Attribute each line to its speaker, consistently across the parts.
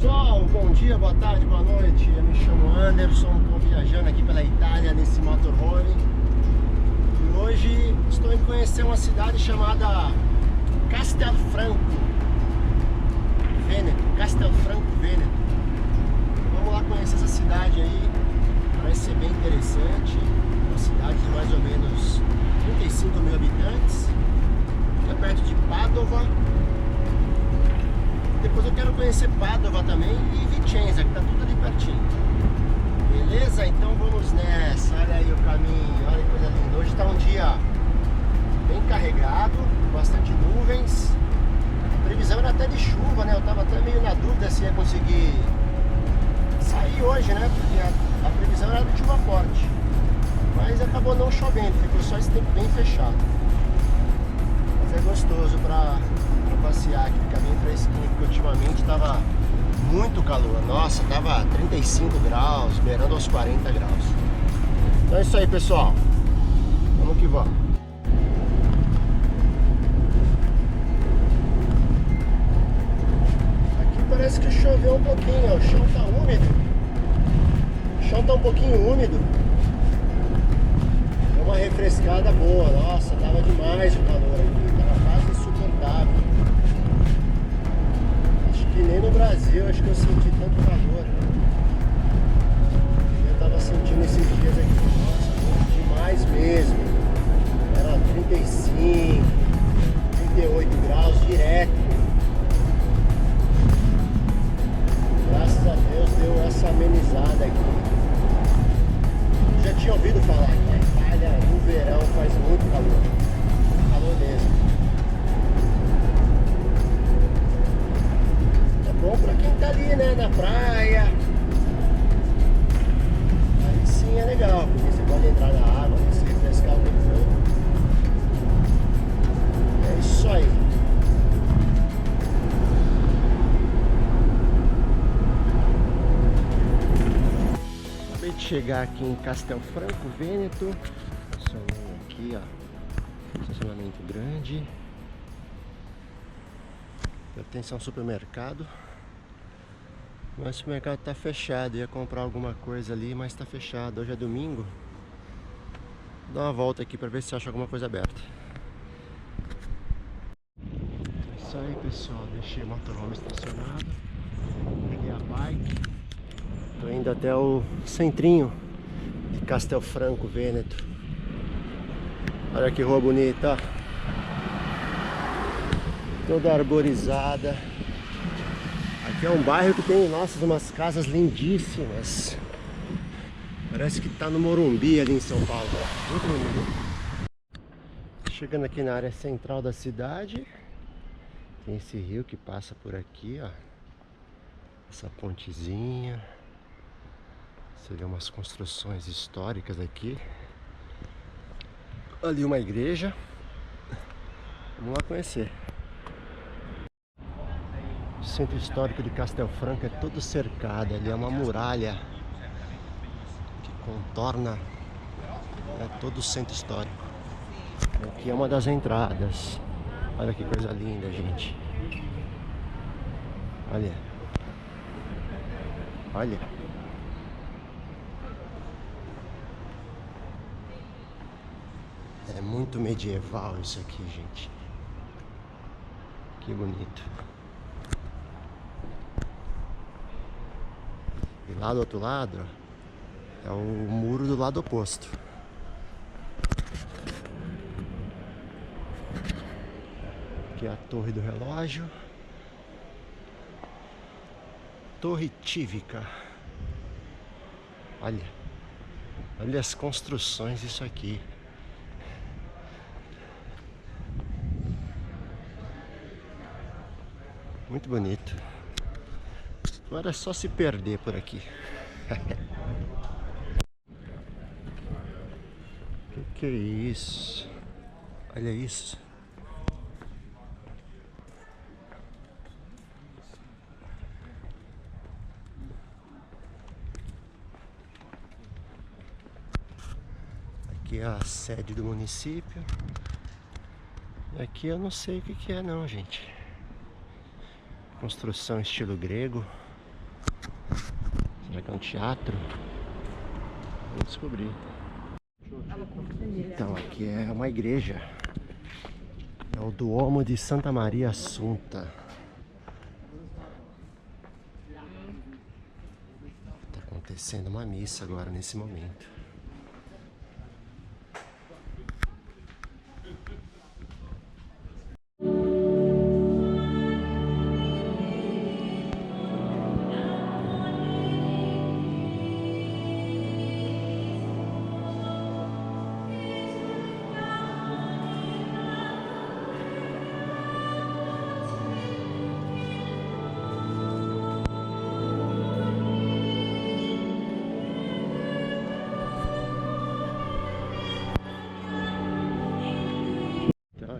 Speaker 1: Pessoal, bom dia, boa tarde, boa noite. Eu me chamo Anderson, estou viajando aqui pela Itália nesse motorhome. E hoje estou indo conhecer uma cidade chamada Castelfranco Veneto. Vamos lá conhecer essa cidade aí, parece ser bem interessante. Uma cidade de mais ou menos 35 mil habitantes, fica perto de Padova. Depois eu quero conhecer Padova também e Vicenza, que tá tudo ali pertinho. Beleza? Então vamos nessa. Olha aí o caminho, olha que coisa linda. Hoje tá um dia bem carregado, bastante nuvens. A previsão era até de chuva, né? Eu tava até meio na dúvida se ia conseguir sair hoje, né? Porque a previsão era de chuva forte. Mas acabou não chovendo, ficou só esse tempo bem fechado. Mas é gostoso pra passear aqui, ficar bem fresquinho, porque ultimamente tava muito calor. Nossa, tava 35 graus, beirando aos 40 graus. Então é isso aí, pessoal. Vamos que vamos. Aqui parece que choveu um pouquinho, ó. O chão tá úmido. O chão tá um pouquinho úmido. Deu uma refrescada boa. Nossa, tava demais o calor aqui. Tava quase insuportável. Que nem no Brasil, acho que eu senti tanto calor. Eu tava sentindo esses dias aqui, nossa, demais mesmo. Era 35, 38 graus direto. Graças a Deus deu essa amenizada aqui. Já tinha ouvido falar que na Itália no verão faz muito calor. Calor mesmo. Bom pra quem tá ali, né, na praia. Aí sim é legal, porque você pode entrar na água, se refrescar o tempo todo. É isso aí. Acabei de chegar aqui em Castelfranco Veneto. Estacionei aqui, ó. Estacionamento grande. Pertence a um supermercado. Mas o supermercado tá fechado. Ia comprar alguma coisa ali, mas tá fechado. Hoje é domingo. Vou dar uma volta aqui pra ver se acha alguma coisa aberta. É isso aí, pessoal. Deixei o motorhome estacionado. Peguei a bike. Tô indo até o centrinho de Castelfranco Veneto. Olha que rua bonita, ó. Toda arborizada. Aqui é um bairro que tem, nossa, umas casas lindíssimas. Parece que tá no Morumbi ali em São Paulo. Muito lindo. Chegando aqui na área central da cidade, tem esse rio que passa por aqui, ó. Essa pontezinha. Você vê umas construções históricas aqui. Ali uma igreja. Vamos lá conhecer. O centro histórico de Castelfranco é todo cercado. Ali é uma muralha que contorna, né, todo o centro histórico. Aqui é uma das entradas. Olha que coisa linda, gente. Olha. Olha. É muito medieval isso aqui, gente. Que bonito. E lá do outro lado é o muro do lado oposto. Aqui é a torre do relógio. Torre Tívica. Olha. Olha as construções disso aqui. Muito bonito. Agora é só se perder por aqui. Que é isso? Olha isso. Aqui é a sede do município. Aqui eu não sei o que é não, gente. Construção estilo grego. Será que é um teatro? Vamos descobrir. Então, aqui é uma igreja. É o Duomo de Santa Maria Assunta. Tá acontecendo uma missa agora, nesse momento.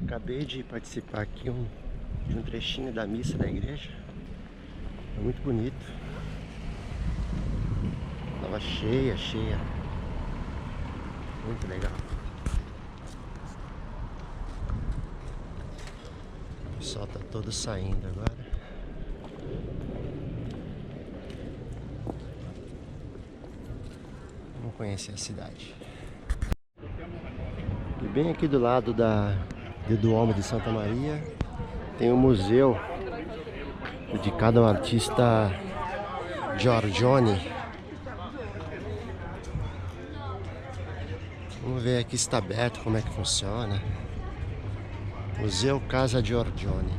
Speaker 1: Acabei de participar aqui de um trechinho da missa da igreja. É muito bonito. Tava cheia. Muito legal. O pessoal tá todo saindo agora. Vamos conhecer a cidade. E bem aqui do lado do Duomo de Santa Maria tem um museu dedicado ao artista Giorgione. Vamos ver aqui se está aberto, como é que funciona. Museu Casa Giorgione.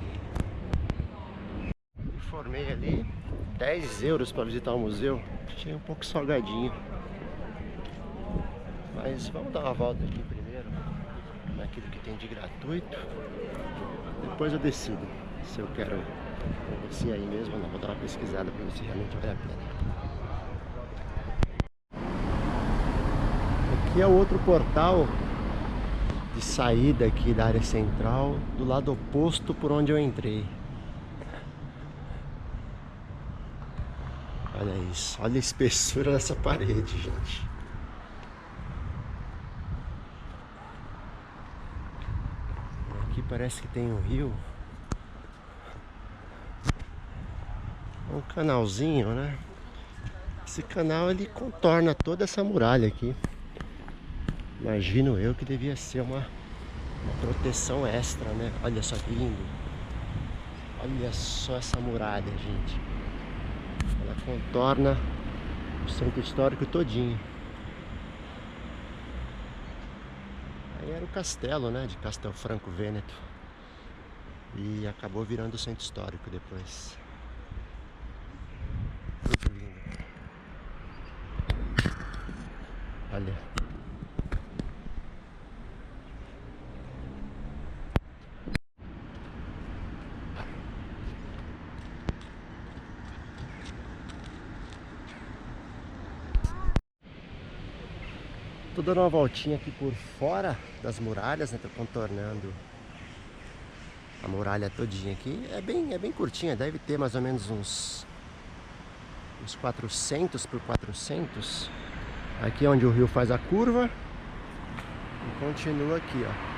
Speaker 1: Informei ali 10 euros para visitar o museu. Achei um pouco salgadinho, mas vamos dar uma volta aqui primeiro naquilo que tem de gratuito. Depois eu decido se eu quero conhecer aí mesmo ou não. Vou dar uma pesquisada para ver se realmente vale a pena. Aqui é o outro portal de saída aqui da área central, do lado oposto por onde eu entrei. Olha isso, olha a espessura dessa parede, gente. Aqui parece que tem um rio. Um canalzinho, né? Esse canal ele contorna toda essa muralha aqui. Imagino eu que devia ser uma proteção extra, né? Olha só que lindo. Olha só essa muralha, gente. Ela contorna o centro histórico todinho. Aí era o castelo, né? De Castelfranco Vêneto. E acabou virando o centro histórico depois. Muito lindo. Olha. Tô dando uma voltinha aqui por fora das muralhas, né? Tô contornando a muralha todinha aqui. É bem curtinha, deve ter mais ou menos uns 400 por 400. Aqui é onde o rio faz a curva e continua aqui, ó.